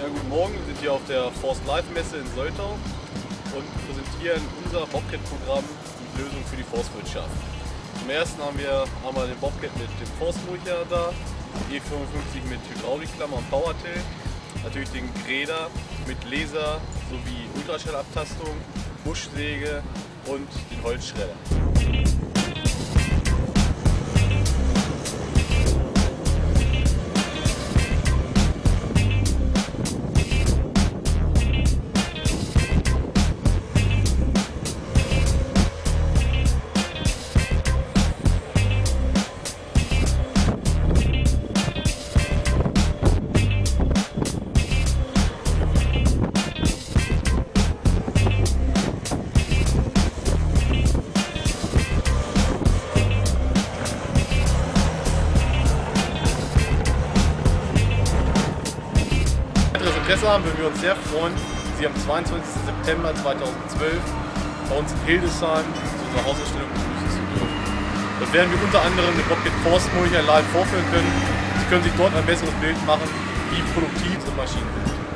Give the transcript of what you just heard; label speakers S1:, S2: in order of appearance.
S1: Guten Morgen, wir sind hier auf der Forst Life Messe in Soltau und präsentieren unser Bobcat-Programm, die Lösung für die Forstwirtschaft. Zum ersten haben wir einmal den Bobcat mit dem Forstmulcher da, E55 mit Hydraulikklammer und Powertill, natürlich den Gräder mit Laser sowie Ultraschallabtastung, Buschsäge und den Holzschredder. Interesse haben, würden wir uns sehr freuen, Sie am 22. September 2012 bei uns in Hildesheim zu unserer Hausausstellung begrüßen zu dürfen. Dort werden wir unter anderem den Bobcat Forstmulcher live vorführen können. Sie können sich dort ein besseres Bild machen, wie produktiv unsere Maschinen sind.